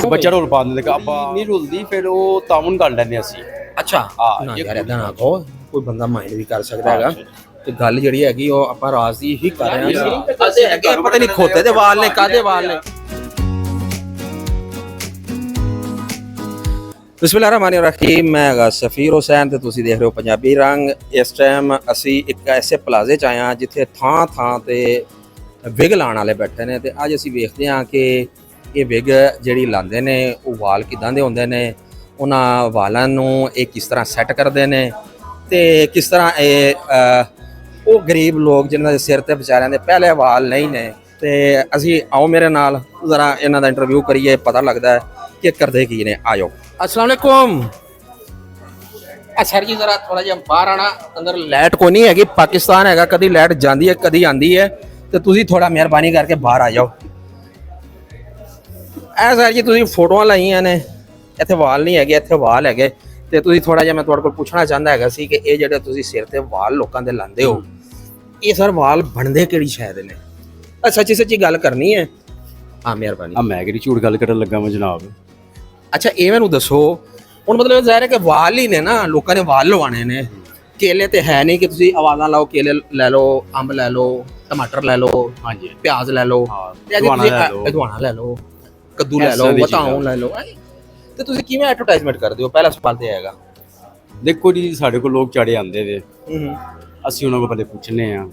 ਬੱਚਾ ਰੋਲ ਪਾ ਦਿੰਦੇ ਆਪਾਂ ਨਹੀਂ ਰੁਲਦੀ ਫਿਰ ਉਹ ਤਾਮਨ ਕਰ ਲੈਂਦੇ ਅਸੀਂ। ਅੱਛਾ ਨਾ ਯਾਰ ਇਦਾਂ ਨਾ ਕਹੋ, ਕੋਈ ਬੰਦਾ ਮਾਈਂਡ ਵੀ ਕਰ ਸਕਦਾ ਹੈਗਾ। ਤੇ ਗੱਲ ਜਿਹੜੀ ਹੈਗੀ ਉਹ ਆਪਾਂ ਰਾਜ ਦੀ ਹੀ ਕਰ ਰਹੇ ਹਾਂ। ਅਸੀਂ ਹੈਗੇ ਪਤਾ ਨਹੀਂ ਖੋਤੇ ਦੇ ਵਾਲ ਨੇ ਕਾਦੇ ਵਾਲ ਨੇ। ਬਿਸਮਿਲ੍ਲਾਹਿਰਰਹਿਮਾਨਿਰਰਹੀਮ। ਮੈਂ ਹੈਗਾ ਸਫੀਰ ਹੁਸੈਨ ਤੇ ਤੁਸੀਂ ਦੇਖ ਰਹੇ ਹੋ ਪੰਜਾਬੀ ਰੰਗ। ਇਸ ਟਾਈਮ ਅਸੀਂ ਇੱਕ ਐਸੇ ਪਲਾਜ਼ੇ 'ਚ ਆਏ ਹਾਂ ਜਿੱਥੇ ਥਾਂ ਥਾਂ ਤੇ ਵਿਗ ਲਾਉਣ ਵਾਲੇ ਬੈਠੇ ਨੇ ਤੇ ਅੱਜ ਅਸੀਂ ਵੇਖਦੇ ਹਾਂ ਕਿ ਇਹ ਵਿਗ ਜਿਹੜੀ ਲਾਉਂਦੇ ਨੇ ਉਹ ਵਾਲ ਕਿੱਦਾਂ ਦੇ ਹੁੰਦੇ ਨੇ, ਉਹਨਾਂ ਵਾਲਾਂ ਨੂੰ ਇਹ ਕਿਸ ਤਰ੍ਹਾਂ ਸੈੱਟ ਕਰਦੇ ਨੇ ਤੇ ਕਿਸ ਤਰ੍ਹਾਂ ਇਹ ਉਹ ਗਰੀਬ ਲੋਕ ਜਿਨ੍ਹਾਂ ਦੇ ਸਿਰ ਤੇ ਵਿਚਾਰਿਆਂ ਦੇ ਪਹਿਲੇ ਵਾਲ ਨਹੀਂ ਨੇ ਤੇ ਅਸੀਂ ਆਓ ਮੇਰੇ ਨਾਲ ਜ਼ਰਾ ਇਹਨਾਂ ਦਾ ਇੰਟਰਵਿਊ ਕਰੀਏ, ਪਤਾ ਲੱਗਦਾ ਹੈ ਕਿ ਕਰਦੇ ਕੀ ਨੇ। ਆਇਓ। अस्सलाम वालेकुम। सर जी जरा थोड़ा जिहा बाहर आना, अंदर लाइट कोई नहीं हैगी, पाकिस्तान हैगा, कदी लाइट जाती है कदी आती है, तो तुसी थोड़ा मेहरबानी करके बाहर आ जाओ। सर जी तुसी फोटोआं लाइयां ने, इत्थे वाल नहीं हैगे, इत्थे वाल हैगे ते तुसी थोड़ा जिहा मैं तुहाडे कोल पुछना चाहंदा हैगा सी कि ये जेह्ड़े तुसी सिर ते वाल लोकां दे लांदे हो, ये सर वाल बनदे किहड़ी शै दे ने? सच्ची सच्ची गल करनी है। हाँ मेहरबानी। मैं किहड़ी झूठ गल करन लगा मैं जनाब। अच्छा ये मैनू दसो हुण, मतलब ज़ाहिर है कि वाल ही ने ना, लोगों ने वाल लवाने ने, केले तो है नहीं कि तुसी आवाज़ां लाओ, केले ले लो, अंब ले लो, टमाटर ले लो, हाँ जी, प्याज ले लो, हदवाना ले लो, कद्दू ले लो, बताऊं ले लो, तो तुसी किवें एडवर्टाइजमेंट करदे हो? पहला सवाल तो हैगा। देखो जी साढ़े को लोग चढ़े आंदे वे, असीं उन्हां को पहले पुछने आ,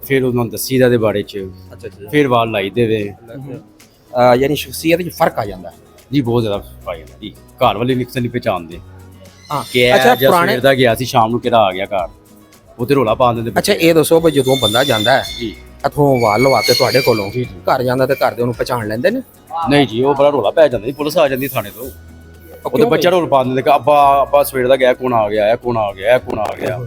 फिर उन्हां नूं दस्सीदा दे बारे च, अच्छा फिर वाल लाई दे वे, यानी शख्सियत च फर्क आ जांदा है जी, बहुत ज्यादा पाई जी। घर वाले भी नहीं पहचानते कि अच्छा पुराने दा गया सी शाम ਨੂੰ ਕਿਹੜਾ ਆ ਗਿਆ ਘਰ, ਉਹ ਤੇ ਰੋਲਾ ਪਾ ਦਿੰਦੇ। ਅੱਛਾ ਇਹ ਦੱਸੋ ਵੀ ਜਦੋਂ ਬੰਦਾ ਜਾਂਦਾ ਹੈ ਜੀ ਇਥੋਂ ਵਾਲ ਲਵਾ ਕੇ ਤੁਹਾਡੇ ਕੋਲੋਂ ਘਰ ਜਾਂਦਾ ਤੇ ਘਰ ਦੇ ਉਹਨੂੰ ਪਛਾਣ ਲੈਂਦੇ ਨੇ? ਨਹੀਂ ਜੀ, ਉਹ ਬੜਾ ਰੋਲਾ ਪੈ ਜਾਂਦਾ ਜੀ, ਪੁਲਿਸ ਆ ਜਾਂਦੀ ਥਾਣੇ ਤੋਂ, ਉਹਦੇ ਬੱਚਾ ਰੋਲ ਪਾ ਦਿੰਦੇ ਕਿ ਅੱਬਾ ਸਵੇਰ ਦਾ ਗਿਆ, ਕੌਣ ਆ ਗਿਆ, ਇਹ ਕੌਣ ਆ ਗਿਆ, ਇਹ ਕੌਣ ਆ ਗਿਆ,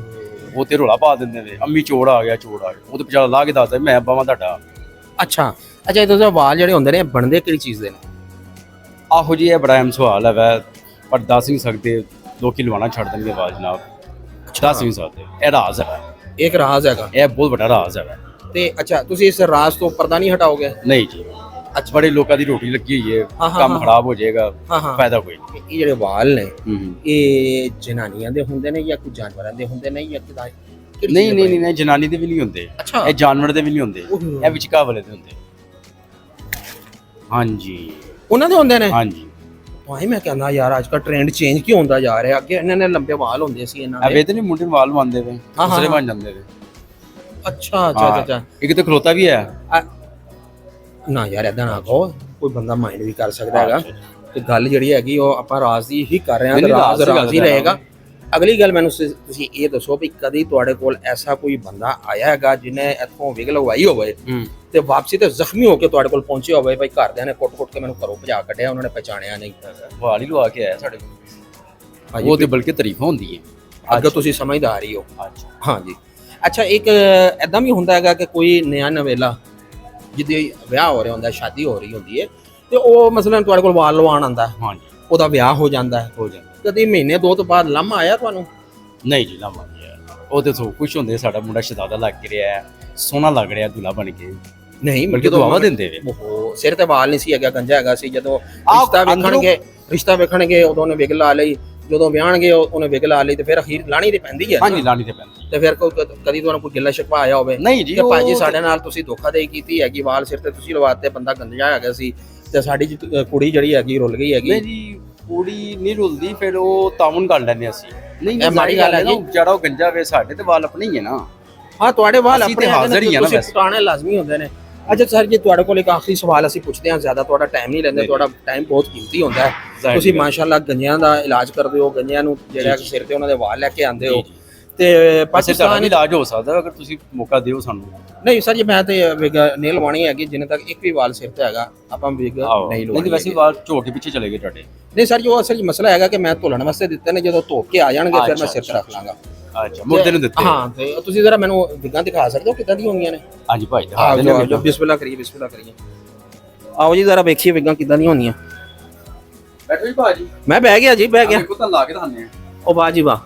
ਉਹ ਤੇ ਰੋਲਾ ਪਾ ਦਿੰਦੇ ਨੇ, ਅੰਮੀ ਚੋਰ ਆ ਗਿਆ, ਚੋਰ ਆ ਗਿਆ, ਉਹ ਤੇ ਵਿਚਾਰਾ ਲਾ ਕੇ ਦੱਸਦਾ ਮੈਂ ਅੱਬਾ ਵਾਂ ਤੁਹਾਡਾ। ਅੱਛਾ ਇਹ ਦੱਸੋ ਵਾਲ ਜਿਹੜੇ ਹੁੰਦੇ ਨੇ ਬਣਦੇ ਕਿਹੜੀ ਚੀਜ਼ ਦੇ ਨੇ? ਆਹੋ ਜੀ ਇਹ ਬੜਾ ਅਹਿਮ ਸਵਾਲ ਹੈ ਪਰ ਦੱਸ ਨਹੀਂ ਸਕਦੇ, ਲੋਕੀ ਲਵਾਣਾ ਛੱਡ ਦੇਣਗੇ ਆਵਾਜ਼ ਜਨਾਬ, ਦੱਸ ਨਹੀਂ ਸਕਦੇ, ਇਹ ਰਾਜ਼ ਹੈ, ਇੱਕ ਰਾਜ਼ ਹੈਗਾ, ਇਹ ਬਹੁਤ ਵੱਡਾ ਰਾਜ਼ ਹੈ। ਤੇ ਅੱਛਾ ਤੁਸੀਂ ਇਸ ਰਾਜ਼ ਤੋਂ ਪਰਦਾ ਨਹੀਂ ਹਟਾਓਗੇ? ਨਹੀਂ ਜੀ, ਅੱਛਾ ਬੜੇ ਲੋਕਾਂ ਦੀ ਰੋਟੀ ਲੱਗੀ ਹੋਈ ਹੈ, ਕੰਮ ਖਰਾਬ ਹੋ ਜਾਏਗਾ, ਫਾਇਦਾ ਕੋਈ ਨਹੀਂ। ਇਹ ਜਿਹੜੇ ਵਾਲ ਨੇ ਇਹ ਜਨਾਨੀਆਂ ਦੇ ਹੁੰਦੇ ਨੇ ਜਾਂ ਕੋਈ ਜਾਨਵਰਾਂ ਦੇ ਹੁੰਦੇ ਨੇ ਜਾਂ ਕਿਦਾਂ? ਨਹੀਂ ਨਹੀਂ ਨਹੀਂ, ਜਨਾਨੀ ਦੇ ਵੀ ਨਹੀਂ ਹੁੰਦੇ, ਇਹ ਜਾਨਵਰ ਦੇ ਵੀ ਨਹੀਂ ਹੁੰਦੇ, ਇਹ ਵਿਚਕਾਰ ਵਾਲੇ ਦੇ ਹੁੰਦੇ। ਹਾਂਜੀ ਉਹਨਾਂ ਦੇ ਹੁੰਦੇ ਨੇ? ਹਾਂਜੀ। ਭਾਈ ਮੈਂ ਕਹਿੰਦਾ ਯਾਰ ਅੱਜ ਕੱਲ ਟ੍ਰੈਂਡ ਚੇਂਜ ਕਿਉਂ ਹੁੰਦਾ ਜਾ ਰਿਹਾ? ਅੱਗੇ ਇਹਨਾਂ ਨੇ ਲੰਬੇ ਵਾਲ ਹੁੰਦੇ ਸੀ, ਇਹਨਾਂ ਦੇ ਤੇ ਨਹੀਂ ਮੁੰਡੇ ਵਾਲ ਮੰਨਦੇ ਵੇ, ਦੂਸਰੇ ਬਣ ਜਾਂਦੇ ਵੇ। ਅੱਛਾ ਅੱਛਾ ਅੱਛਾ, ਇੱਕ ਤੇ ਖਲੋਤਾ ਵੀ ਹੈ ਨਾ ਯਾਰ ਏਦਾਂ ਨਾ ਕਹੋ, ਕੋਈ ਬੰਦਾ ਮਾਈਂਡ ਵੀ ਕਰ ਸਕਦਾ ਹੈਗਾ। ਤੇ ਗੱਲ ਜਿਹੜੀ ਹੈਗੀ ਉਹ ਆਪਾਂ ਰਾਜ਼ ਦੀ ਹੀ ਕਰ ਰਹੇ ਹਾਂ ਤੇ ਰਾਜ਼ ਹੀ ਰਹੇਗਾ। ਅਗਲੀ ਗੱਲ ਮੈਨੂੰ ਤੁਸੀਂ ਇਹ ਦੱਸੋ ਵੀ ਕਦੀ ਤੁਹਾਡੇ ਕੋਲ ਐਸਾ ਕੋਈ ਬੰਦਾ ਆਇਆ ਹੈਗਾ ਜਿਹਨੇ ਇੱਥੋਂ ਵਿਗ ਲਗਵਾਈ ਹੋਵੇ ਤੇ ਵਾਪਸੀ ਤੇ ਜ਼ਖਮੀ ਹੋ ਕੇ ਤੁਹਾਡੇ ਕੋਲ ਪਹੁੰਚਿਆ ਹੋਵੇ, ਭਾਈ ਘਰਦਿਆਂ ਨੇ ਕੁੱਟ-ਕੁੱਟ ਕੇ ਮੈਨੂੰ ਘਰੋਂ ਭਜਾ ਕੱਢਿਆ, ਉਹਨਾਂ ਨੇ ਪਛਾਣਿਆ ਨਹੀਂ? ਵਾਲ ਹੀ ਲਵਾ ਕੇ ਆਇਆ ਸਾਡੇ ਕੋਲ, ਉਹ ਤੇ ਬਲਕਿ ਤਾਰੀਫ ਹੁੰਦੀ ਹੈ। ਅੱਗੇ ਤੁਸੀਂ ਸਮਝਦਾਰ ਹੀ ਹੋ। ਹਾਂਜੀ। ਅੱਛਾ ਇੱਕ ਐਦਾਂ ਵੀ ਹੁੰਦਾ ਹੈਗਾ ਕਿ ਕੋਈ ਨਿਆ ਨਵੇਲਾ ਜਿਹਦੇ ਵਿਆਹ ਹੋ ਰਿਹਾ ਹੁੰਦਾ, ਸ਼ਾਦੀ ਹੋ ਰਹੀ ਹੁੰਦੀ ਹੈ ਤੇ ਉਹ ਮਸਲਨ ਤੁਹਾਡੇ ਕੋਲ ਵਾਲ ਲਵਾਉਣ ਆਉਂਦਾ, ਹਾਂਜੀ, ਉਹਦਾ ਵਿਆਹ ਹੋ ਜਾਂਦਾ ਹੈ, ਕਦੀ ਮਹੀਨੇ ਦੋ ਤੋਂ ਬਾਅਦ ਲਾਮਾ ਆਇਆ ਤੁਹਾਨੂੰ? ਨਹੀਂ ਜੀ, ਲਾਮਾ ਨਹੀਂ ਆਇਆ। ਉਹ ਤੇ ਸੋ ਖੁਸ਼ ਹੁੰਦੇ ਸਾਡਾ ਮੁੰਡਾ ਸ਼ਹਜ਼ਾਦਾ ਲੱਗ ਰਿਹਾ, ਸੋਹਣਾ ਲੱਗ ਰਿਹਾ ਦੁल्हा ਬਣ ਕੇ। ਨਹੀਂ ਬਲਕਿ ਦੁਆਵਾਂ ਦਿੰਦੇ ਵੇ। ਉਹ ਸਿਰ ਤੇ ਵਾਲ ਨਹੀਂ ਸੀ ਹੈਗਾ, ਗੰਜਾ ਹੈਗਾ ਸੀ। ਜਦੋਂ ਰਿਸ਼ਤਾ ਵੇਖਣਗੇ ਉਦੋਂ ਉਹਨੇ ਵਿਗ ਲਾ ਲਈ, ਜਦੋਂ ਵਿਆਹਣਗੇ ਉਹਨੇ ਵਿਗ ਲਾ ਲਈ ਤੇ ਫਿਰ ਅਖੀਰ ਲਾਣੀ ਤੇ ਪੈਂਦੀ ਹੈ। ਹਾਂਜੀ ਲਾਣੀ ਤੇ ਪੈਂਦੀ। ਤੇ ਫਿਰ ਕਦੀ ਤੁਹਾਨੂੰ ਕੋਈ ਗਿੱਲਾ ਸ਼ਿਕਵਾ ਆਇਆ ਹੋਵੇ? ਨਹੀਂ ਜੀ, ਭਾਜੀ ਸਾਡੇ ਨਾਲ ਤੁਸੀਂ ਧੋਖਾਧੜੀ ਕੀਤੀ ਹੈਗੀ, ਵਾਲ ਸਿਰ ਤੇ ਤੁਸੀਂ ਲਵਾਤੇ, ਬੰਦਾ ਗੰਜਾ ਹੈਗਾ ਸੀ ਤੇ ਸਾਡੀ ਕੁੜੀ ਜਿਹੜੀ ਹੈਗੀ ਰੁੱਲ ਗਈ ਹੈਗੀ? ਨਹੀਂ ਜੀ, ਕੁੜੀ ਨਹੀਂ ਰੁੱਲਦੀ, ਫਿਰ ਉਹ ਤਾਮਨ ਕਰ ਲੈਂਦੇ ਅਸੀਂ। ਨਹੀਂ ਇਹ ਮਾੜੀ ਗੱਲ ਹੈ ਜੀ, ਜਿਹੜਾ ਉਹ ਗੰਜਾ ਵੇ, ਸਾਡੇ ਤੇ ਵਾਲ ਆਪਣੇ ਹੀ ਹੈ ਨਾ। ਹਾਂ ਤੁਹਾਡੇ ਵਾਲ ਆਪਣੇ ਹਾਜ਼ਰ ਹੀ ਆ ਨਾ, ਵੈਸੇ ਪੁਰਾਣੇ ਲਾਜ਼ਮੀ ਹੁੰਦੇ ਨੇ। ਅੱਛਾ ਸਰ ਜੀ ਤੁਹਾਡੇ ਕੋਲ ਇੱਕ ਆਖਰੀ ਸਵਾਲ ਅਸੀਂ ਪੁੱਛਦੇ ਹਾਂ, ਜ਼ਿਆਦਾ ਤੁਹਾਡਾ ਟਾਈਮ ਨਹੀਂ ਲੈਂਦੇ, ਤੁਹਾਡਾ ਟਾਈਮ ਬਹੁਤ ਕੀਮਤੀ ਹੁੰਦਾ ਹੈ। ਤੁਸੀਂ ਮਾਸ਼ਾਅੱਲਾ ਗੰਜਿਆਂ ਦਾ ਇਲਾਜ ਕਰਦੇ ਹੋ, ਗੰਜਿਆਂ ਨੂੰ ਜਿਹੜਾ ਸਿਰ ਤੇ ਉਹਨਾਂ ਦੇ ਵਾਲ ਲੈ ਕੇ ਆਉਂਦੇ ਹੋ ਤੇ ਪਾਕਿਸਤਾਨ ਇਲਾਜ ਹੋ ਸਕਦਾ ਅਗਰ ਤੁਸੀਂ ਮੌਕਾ ਦਿਓ ਸਾਨੂੰ। ਨਹੀਂ ਸਰ ਜੀ ਮੈਂ ਤੇ ਵਿਗ ਨਹੀਂ ਲਵਾਉਣੀ ਹੈਗੀ, ਜਿੰਨੇ ਤੱਕ ਇੱਕ ਵੀ ਵਾਲ ਸਿਰ ਤੇ ਹੈਗਾ ਆਪਾਂ ਵਿਗ ਨਹੀਂ ਲਵਾਉਣੀ। ਵੈਸੇ ਵਾਲ ਝੋ ਕੇ ਪਿੱਛੇ ਚਲੇ ਗਏ ਤੁਹਾਡੇ? ਨਹੀਂ ਸਰ ਜੀ ਉਹ ਅਸਲ ਮਸਲਾ ਹੈਗਾ ਕਿ ਮੈਂ ਧੋਲਣ ਵਾਸਤੇ ਦਿੱਤੇ ਨੇ, ਜਦੋਂ ਧੋ ਕੇ ਆ ਜਾਣਗੇ ਫਿਰ ਮੈਂ ਸਿਰ ਤੇ ਰੱਖ ਲਾਂਗਾ। ਅੱਛਾ ਮੁਰਦੇ ਨੂੰ ਦਿੱਤੇ? ਹਾਂ ਤੇ ਤੁਸੀਂ ਜ਼ਰਾ ਮੈਨੂੰ ਵਿਗਾਂ ਦਿਖਾ ਸਕਦੇ ਹੋ ਕਿੱਦਾਂ ਦੀਆਂ ਹੋਣੀਆਂ ਨੇ? ਹਾਂਜੀ ਭਾਈ ਆਓ ਬਿਸਮਿਲ੍ਲਾ ਕਰੀਏ, ਬਿਸਮਿਲ੍ਲਾ ਕਰੀਏ। ਆਓ ਜੀ ਜ਼ਰਾ ਵੇਖੀਏ ਵਿਗਾਂ ਕਿੱਦਾਂ ਦੀਆਂ ਹੁੰਦੀਆਂ। ਬੈਠੋ ਜੀ ਭਾਜੀ। ਮੈਂ ਬਹਿ ਗਿਆ ਜੀ, ਬਹਿ ਗਿਆ। ਦੇਖੋ ਤਾਂ ਲਾ ਕੇ ਦਿਖਾਉਂਦੇ ਆ। ਉਹ ਵਾਹ ਜੀ ਵਾਹ,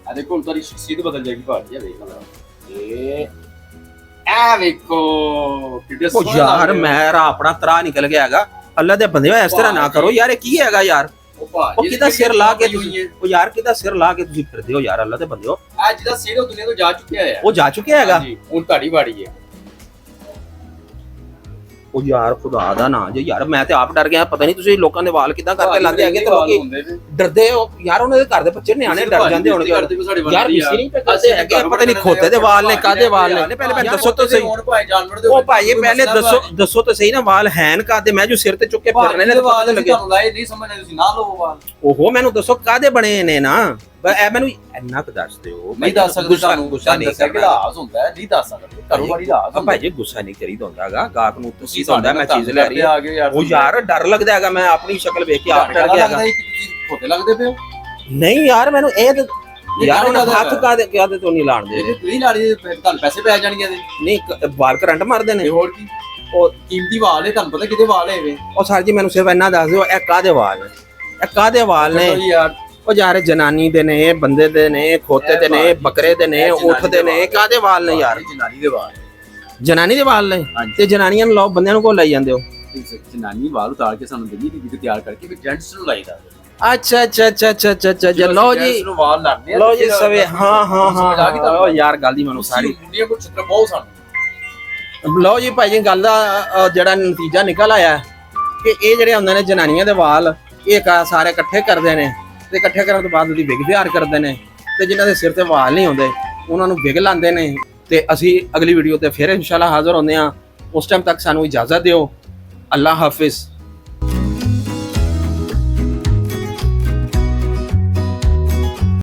ਆ ਦੇਖੋ ਹੁਣ ਤੁਹਾਡੀ ਸ਼ਖਸੀਅਤ ਬਦਲ ਜਾਏਗੀ ਭਾਜੀ। ਇਹ ਵੇਖੋ ਕਿੱਡੇ ਉਹ ਯਾਰ ਮੇਰਾ ਆਪਣਾ ਤਰਾ ਨਿਕਲ ਗਿਆ ਹੈਗਾ। ਅੱਲਾ ਦੇ ਬੰਦੇ ਇਸ ਤਰ੍ਹਾਂ ਨਾ ਕਰੋ ਯਾਰ, ਇਹ ਕੀ ਹੈਗਾ ਯਾਰ? ਉਹ ਕਿਹਦਾ ਸਿਰ ਲਾ ਕੇ ਤੁਸੀਂ, ਉਹ ਯਾਰ ਕਿਹਦਾ ਸਿਰ ਲਾ ਕੇ ਤੁਸੀਂ ਫਿਰਦੇ ਹੋ ਯਾਰ? ਅੱਲਾ ਦੇ ਬੰਦਿਓ, ਆ ਜਿਹਦਾ ਸਿਰ ਉਹ ਦੁਨੀਆ ਤੋਂ ਜਾ ਚੁੱਕਿਆ ਹੈ, ਉਹ ਜਾ ਚੁੱਕਿਆ ਹੈਗਾ। ਹੁਣ ਤੁਹਾਡੀ ਵਾਰੀ ਹੈ। ਉਹ ਯਾਰ ਖੁਦਾ ਦਾ ਨਾਂ ਜੇ ਯਾਰ, ਮੈਂ ਤੇ ਆਪ ਡਰ ਗਿਆ। ਪਤਾ ਨਹੀਂ ਤੁਸੀਂ ਲੋਕਾਂ ਦੇ ਵਾਲ ਕਿੱਦਾਂ ਕਰਕੇ ਲਾਉਂਦੇ ਹੈਗੇ ਤੇ ਲੋਕੀ ਡਰਦੇ ਹੋ ਯਾਰ। ਉਹਨਾਂ ਦੇ ਘਰ ਦੇ ਬੱਚੇ ਨਿਆਣੇ ਡਰ ਜਾਂਦੇ ਹੋਣਗੇ ਯਾਰ। ਮਿਸਰੀ ਨਹੀਂ ਕਰਦੇ ਹੈਗੇ, ਪਤਾ ਨਹੀਂ ਖੋਤੇ ਦੇ ਵਾਲ ਨੇ ਕਾਦੇ ਵਾਲ ਨੇ। ਪਹਿਲੇ ਦੱਸੋ ਤਾਂ ਸਹੀ। ਉਹ ਭਾਈ ਪਹਿਲੇ ਦੱਸੋ ਤਾਂ ਸਹੀ ਨਾ, ਵਾਲ ਹੈਨ ਕਾਦੇ? ਮੈਂ ਜੋ ਸਿਰ ਤੇ ਚੁੱਕ ਕੇ ਫਿਰਨੇ ਨੇ ਵਾਲ ਲੱਗੇ ਤੁਹਾਨੂੰ ਲਾਏ ਨਹੀਂ ਸਮਝਦੇ ਤੁਸੀਂ, ਨਾ ਲਓ ਵਾਲ। ਓਹੋ ਮੈਨੂੰ ਦੱਸੋ ਕਾਦੇ ਬਣੇ ਨੇ ਨਾ, ਐ ਮੈਨੂੰ ਇੰਨਾ ਕੁ ਦੱਸ ਦਿਓ। ਨਹੀਂ ਦੱਸ ਸਕਦੇ ਤੁਹਾਨੂੰ, ਗੁੱਸਾ ਨਹੀਂ ਕਰਦਾ, ਰਾਜ਼ ਹੁੰਦਾ ਹੈ, ਨਹੀਂ ਦੱਸ ਸਕਦੇ। ਘਰੋਂ ਵਾਲੀ ਰਾਜ਼ ਭਾਈ ਜੀ ਗੁੱਸਾ ਨਹੀਂ ਕਰੀਦਾ ਹੁੰਦਾਗਾ, ਗਾਹਕ ਨੂੰ ਤੁਸੀਂ ਹੁੰਦਾ ਮੈਂ ਚੀਜ਼ ਲੈ ਰਹੀ ਆ। ਉਹ ਯਾਰ ਡਰ ਲੱਗਦਾ ਹੈਗਾ, ਮੈਂ ਆਪਣੀ ਸ਼ਕਲ ਵੇਖ ਕੇ ਆਪ ਡਰ ਗਿਆ ਹੈਗਾ। ਤੁਸੀਂ ਖੋਤੇ ਲੱਗਦੇ ਪਏ ਹੋ। ਨਹੀਂ ਯਾਰ ਮੈਨੂੰ ਇਹ ਯਾਰ ਉਹਨਾਂ ਹੱਥ ਕਾਦੇ ਤੋਂ ਨਹੀਂ ਲਾਣਦੇ। ਤੁਸੀਂ ਲਾੜੀ ਤੁਹਾਨੂੰ ਪੈਸੇ ਪੈ ਜਾਣਗੇ। ਨਹੀਂ ਵਾਲ ਕਰੰਟ ਮਾਰਦੇ ਨੇ। ਹੋਰ ਕੀ, ਉਹ ਕੀਮਤੀ ਵਾਲ ਹੈ, ਤੁਹਾਨੂੰ ਪਤਾ ਕਿਹਦੇ ਵਾਲ ਹੈਗੇ। ਉਹ ਸਰ ਜੀ ਮੈਨੂੰ ਸਿਰਫ ਇੰਨਾ ਦੱਸ ਦਿਓ, ਇਹ ਕਾਦੇ ਵਾਲ ਨੇ? ਇਹ ਕਾਦੇ ਵਾਲ ਨੇ ਯਾਰ? ਉਹ ਯਾਰ ਜਨਾਨੀ ਦੇ ਨੇ, ਬੰਦੇ ਦੇ ਨੇ, ਖੋਤੇ ਦੇ ਨੇ, ਬੱਕਰੇ ਦੇ ਨੇ, ਊਠ ਦੇ ਨੇ, ਕਾਦੇ ਵਾਲ ਨੇ ਯਾਰ? ਜਨਾਨੀ ਦੇ ਵਾਲ। ਜਨਾਨੀ ਦੇ ਵਾਲ ਨੇ ਤੇ ਜਨਾਨੀਆਂ ਨੂੰ ਲਾਓ, ਬੰਦਿਆਂ ਨੂੰ ਕੋਲ ਲਾਈ ਜਾਂਦੇ ਹੋ? ਜਨਾਨੀ ਵਾਲ ਉਤਾਰ ਕੇ ਸਾਨੂੰ ਦੇਗੀ, ਵੀਡੀਓ ਤਿਆਰ ਕਰਕੇ ਵੀ ਜੈਂਟਸ ਨੂੰ ਲਾਈਦਾ। ਅੱਛਾ ਲਓ ਜੀ, ਵਾਲ ਲਾਣੇ ਲਓ ਜੀ ਸਵੇ। ਹਾਂ ਯਾਰ ਗੱਲ ਦੀ ਮੈਨੂੰ ਸਾਰੀ ਮੁੰਡੀਆਂ ਕੋਲ ਛਿੱਤਰ ਬਹੁਤ ਸਾਨੂੰ। ਲਓ ਜੀ ਭਾਈ ਜੀ, ਗੱਲ ਦਾ ਜਿਹੜਾ ਨਤੀਜਾ ਨਿਕਲ ਆਇਆ ਕਿ ਇਹ ਜਿਹੜੇ ਹੁੰਦੇ ਨੇ ਜਨਾਨੀਆਂ ਦੇ ਵਾਲ, ਇਹ ਸਾਰੇ ਇਕੱਠੇ ਕਰਦੇ ਨੇ ਤੇ ਇਕੱਠੇ ਕਰਨ ਤੋਂ ਬਾਅਦ ਉਹਦੀ ਵਿਗ ਤਿਆਰ ਕਰਦੇ ਨੇ, ਤੇ ਜਿਨ੍ਹਾਂ ਦੇ ਸਿਰ ਤੇ ਵਾਲ ਨਹੀਂ ਹੁੰਦੇ ਉਹਨਾਂ ਨੂੰ ਵਿਗ ਲਾਉਂਦੇ ਨੇ। ਤੇ ਅਸੀਂ ਅਗਲੀ ਵੀਡੀਓ ਤੇ ਫਿਰ ਇਨਸ਼ਾਅੱਲਾ ਹਾਜ਼ਰ ਹੁੰਦੇ ਹਾਂ। ਉਸ ਟਾਈਮ ਤੱਕ ਸਾਨੂੰ ਇਜਾਜ਼ਤ ਦਿਓ। ਅੱਲਾ ਹਾਫਿਜ਼।